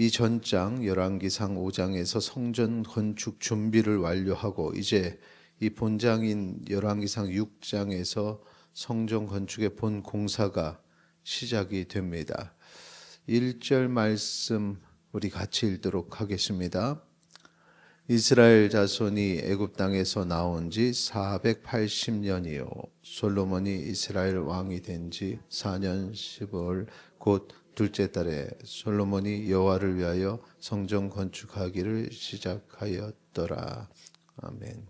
이 전장 열왕기상 5장에서 성전 건축 준비를 완료하고 이제 이 본장인 열왕기상 6장에서 성전 건축의 본 공사가 시작이 됩니다. 1절 말씀 우리 같이 읽도록 하겠습니다. 이스라엘 자손이 애굽 땅에서 나온 지 480년이요 솔로몬이 이스라엘 왕이 된 지 4년 15월 곧 둘째 달에 솔로몬이 여호와를 위하여 성전 건축하기를 시작하였더라. 아멘.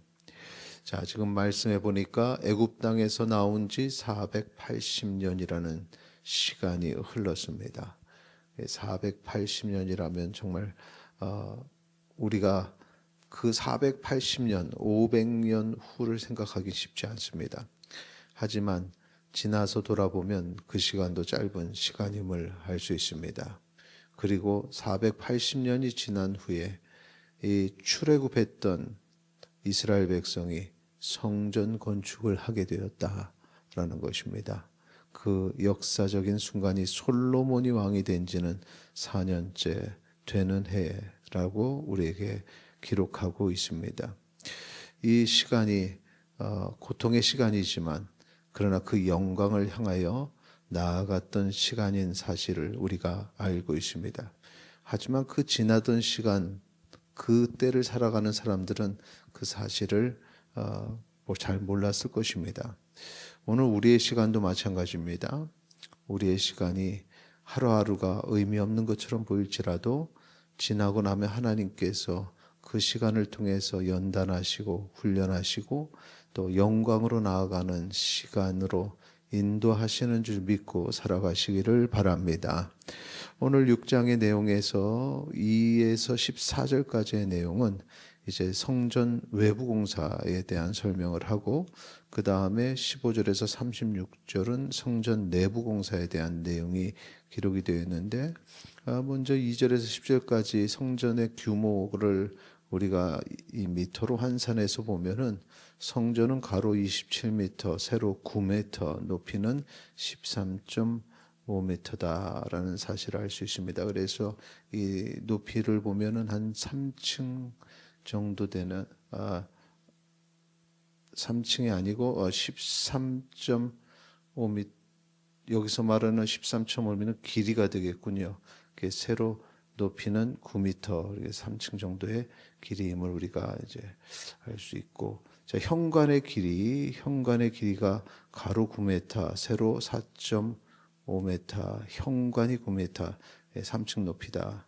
자, 지금 말씀해 보니까 애굽 땅에서 나온 지 480년이라는 시간이 흘렀습니다. 480년이라면 정말 우리가 그 480년, 500년 후를 생각하기 쉽지 않습니다. 하지만 지나서 돌아보면 그 시간도 짧은 시간임을 알 수 있습니다. 그리고 480년이 지난 후에 이 출애굽했던 이스라엘 백성이 성전 건축을 하게 되었다라는 것입니다. 그 역사적인 순간이 솔로몬이 왕이 된 지는 4년째 되는 해라고 우리에게 기록하고 있습니다. 이 시간이 고통의 시간이지만 그러나 그 영광을 향하여 나아갔던 시간인 사실을 우리가 알고 있습니다. 하지만 그 지나던 시간, 그 때를 살아가는 사람들은 그 사실을 잘 몰랐을 것입니다. 오늘 우리의 시간도 마찬가지입니다. 우리의 시간이 하루하루가 의미 없는 것처럼 보일지라도 지나고 나면 하나님께서 그 시간을 통해서 연단하시고 훈련하시고 또 영광으로 나아가는 시간으로 인도하시는 줄 믿고 살아가시기를 바랍니다. 오늘 6장의 내용에서 2에서 14절까지의 내용은 이제 성전 외부 공사에 대한 설명을 하고 그 다음에 15절에서 36절은 성전 내부 공사에 대한 내용이 기록이 되어 있는데 먼저 2절에서 10절까지 성전의 규모를 우리가 이 미터로 환산해서 보면은 성전은 가로 27m, 세로 9m, 높이는 13.5m다라는 사실을 알 수 있습니다. 그래서 이 높이를 보면은 한 3층 정도 되는 3층이 아니고 13.5m 여기서 말하는 13.5m는 길이가 되겠군요. 세로 높이는 9m, 3층 정도의 길이임을 우리가 이제 알 수 있고, 자, 현관의 길이가 가로 9m, 세로 4.5m, 현관이 9m, 3층 높이다.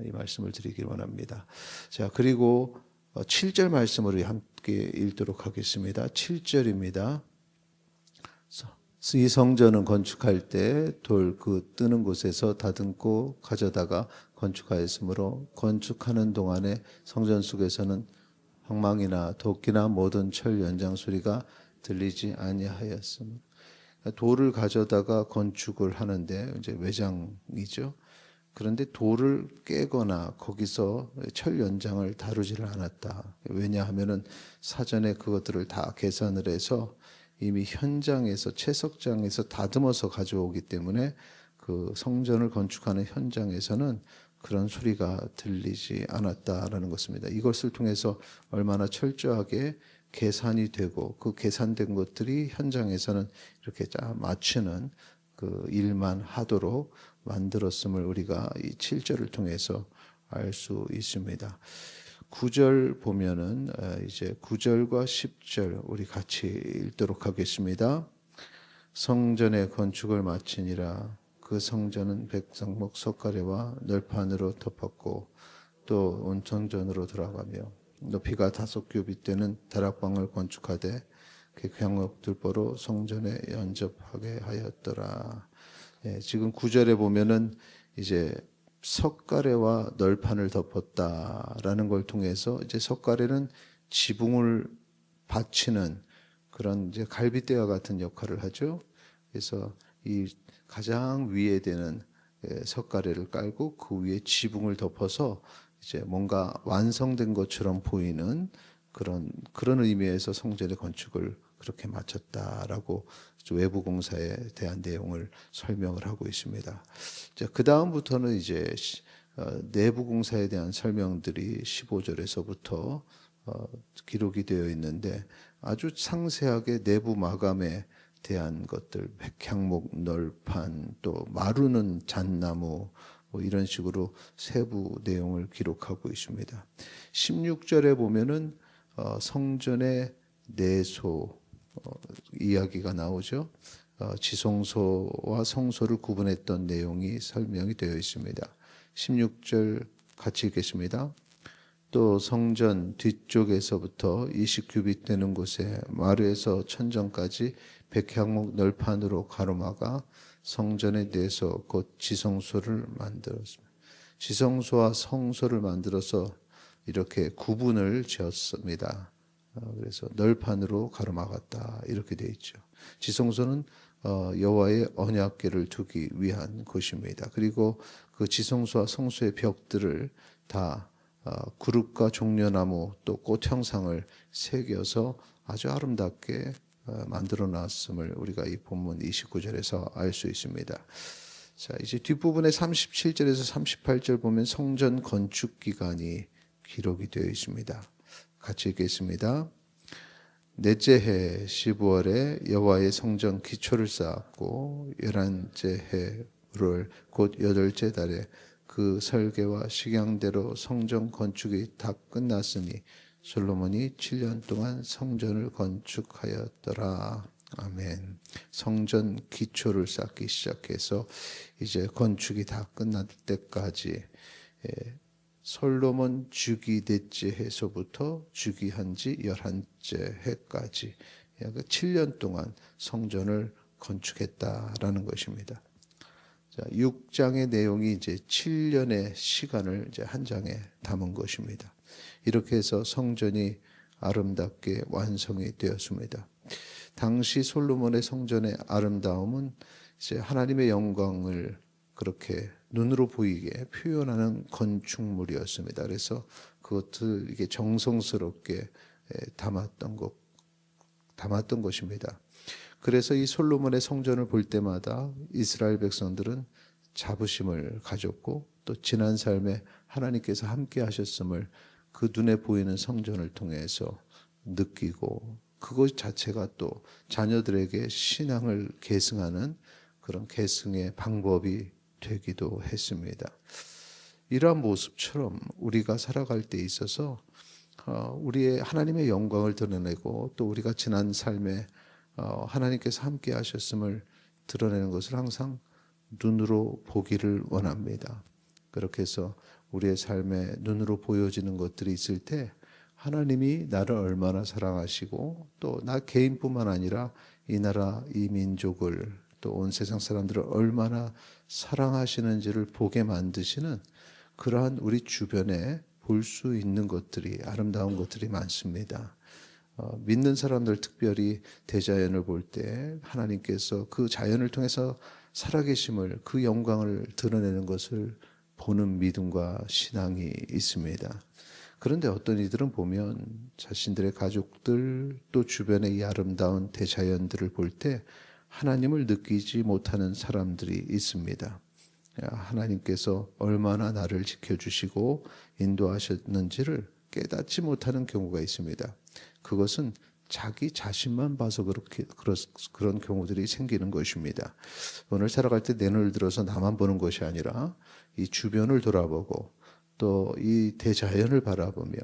이 말씀을 드리길 원합니다. 자, 그리고 7절 말씀을 함께 읽도록 하겠습니다. 7절입니다. 이 성전은 건축할 때 돌 그 뜨는 곳에서 다듬고 가져다가 건축하였으므로 건축하는 동안에 성전 속에서는 황망이나 도끼나 모든 철 연장 소리가 들리지 아니하였습니다. 돌을 가져다가 건축을 하는데 이제 외장이죠. 그런데 돌을 깨거나 거기서 철 연장을 다루지를 않았다. 왜냐하면은 사전에 그것들을 다 계산을 해서 이미 현장에서 채석장에서 다듬어서 가져오기 때문에 그 성전을 건축하는 현장에서는 그런 소리가 들리지 않았다라는 것입니다. 이것을 통해서 얼마나 철저하게 계산이 되고 그 계산된 것들이 현장에서는 이렇게 쫙 맞추는 그 일만 하도록 만들었음을 우리가 이 7절을 통해서 알 수 있습니다. 9절 보면은 이제 9절과 10절 우리 같이 읽도록 하겠습니다. 성전의 건축을 마치니라. 그 성전은 백성목 석가래와 널판으로 덮었고 또 온천전으로 들어가며 높이가 5규빗 되는 다락방을 건축하되 그 광역들보로 성전에 연접하게 하였더라. 지금 9절에 보면은 이제 석가래와 널판을 덮었다라는 걸 통해서 이제 석가래는 지붕을 받치는 그런 이제 갈빗대와 같은 역할을 하죠. 그래서 이 가장 위에 되는 석가래를 깔고 그 위에 지붕을 덮어서 이제 뭔가 완성된 것처럼 보이는 그런 의미에서 성전의 건축을 그렇게 마쳤다라고 외부 공사에 대한 내용을 설명을 하고 있습니다. 자, 그 다음부터는 이제 내부 공사에 대한 설명들이 15절에서부터 기록이 되어 있는데 아주 상세하게 내부 마감에 대한 것들, 백향목 널판, 또 마루는 잣나무, 뭐 이런 식으로 세부 내용을 기록하고 있습니다. 16절에 보면은 성전의 내소 이야기가 나오죠. 지성소와 성소를 구분했던 내용이 설명이 되어 있습니다. 16절 같이 읽겠습니다. 또 성전 뒤쪽에서부터 20규빗 되는 곳에 마루에서 천정까지 백향목 널판으로 가로막아 성전의 내소 곧 지성소를 만들었습니다. 지성소와 성소를 만들어서 이렇게 구분을 지었습니다. 그래서 널판으로 가로막았다 이렇게 되어 있죠. 지성소는 여호와의 언약궤를 두기 위한 곳입니다. 그리고 그 지성소와 성소의 벽들을 다 구룹과 종려나무 또 꽃 형상을 새겨서 아주 아름답게 만들어 놨음을 우리가 이 본문 29절에서 알 수 있습니다. 자, 이제 뒷부분에 37절에서 38절 보면 성전 건축 기간이 기록이 되어 있습니다. 같이 읽겠습니다. 넷째 해 15월에 여호와의 성전 기초를 쌓았고 11째 해를 곧 8째 달에 그 설계와 식양대로 성전 건축이 다 끝났으니 솔로몬이 7년 동안 성전을 건축하였더라. 아멘. 성전 기초를 쌓기 시작해서 이제 건축이 다 끝날 때까지 솔로몬 주기 넷째 해서부터 주기한 지 11째 해까지 약 7년 동안 성전을 건축했다라는 것입니다. 자, 6장의 내용이 이제 7년의 시간을 이제 한 장에 담은 것입니다. 이렇게 해서 성전이 아름답게 완성이 되었습니다. 당시 솔로몬의 성전의 아름다움은 이제 하나님의 영광을 그렇게 눈으로 보이게 표현하는 건축물이었습니다. 그래서 그것을 이게 정성스럽게 담았던 것입니다. 그래서 이 솔로몬의 성전을 볼 때마다 이스라엘 백성들은 자부심을 가졌고 또 지난 삶에 하나님께서 함께 하셨음을 그 눈에 보이는 성전을 통해서 느끼고 그것 자체가 또 자녀들에게 신앙을 계승하는 그런 계승의 방법이 되기도 했습니다. 이러한 모습처럼 우리가 살아갈 때 있어서 우리의 하나님의 영광을 드러내고 또 우리가 지난 삶에 하나님께서 함께 하셨음을 드러내는 것을 항상 눈으로 보기를 원합니다. 그렇게 해서 우리의 삶에 눈으로 보여지는 것들이 있을 때 하나님이 나를 얼마나 사랑하시고 또 나 개인뿐만 아니라 이 나라 이 민족을 또 온 세상 사람들을 얼마나 사랑하시는지를 보게 만드시는 그러한 우리 주변에 볼 수 있는 것들이 아름다운 것들이 많습니다. 믿는 사람들 특별히 대자연을 볼 때 하나님께서 그 자연을 통해서 살아계심을 그 영광을 드러내는 것을 보는 믿음과 신앙이 있습니다. 그런데 어떤 이들은 보면 자신들의 가족들 또 주변의 이 아름다운 대자연들을 볼 때 하나님을 느끼지 못하는 사람들이 있습니다. 하나님께서 얼마나 나를 지켜주시고 인도하셨는지를 깨닫지 못하는 경우가 있습니다. 그것은 자기 자신만 봐서 그런 경우들이 생기는 것입니다. 오늘 살아갈 때 내 눈을 들어서 나만 보는 것이 아니라 이 주변을 돌아보고 또 이 대자연을 바라보며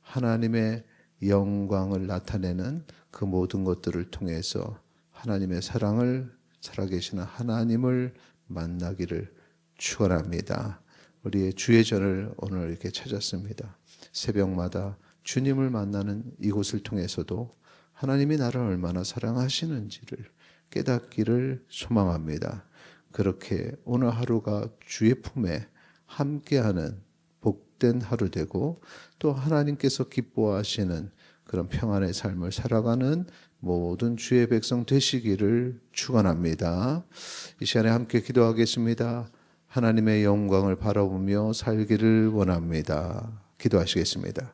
하나님의 영광을 나타내는 그 모든 것들을 통해서 하나님의 사랑을 살아계시는 하나님을 만나기를 축원합니다. 우리의 주의 전을 오늘 이렇게 찾았습니다. 새벽마다 주님을 만나는 이곳을 통해서도 하나님이 나를 얼마나 사랑하시는지를 깨닫기를 소망합니다. 그렇게 오늘 하루가 주의 품에 함께하는 복된 하루 되고 또 하나님께서 기뻐하시는 그런 평안의 삶을 살아가는 모든 주의 백성 되시기를 축원합니다. 이 시간에 함께 기도하겠습니다. 하나님의 영광을 바라보며 살기를 원합니다. 기도하시겠습니다.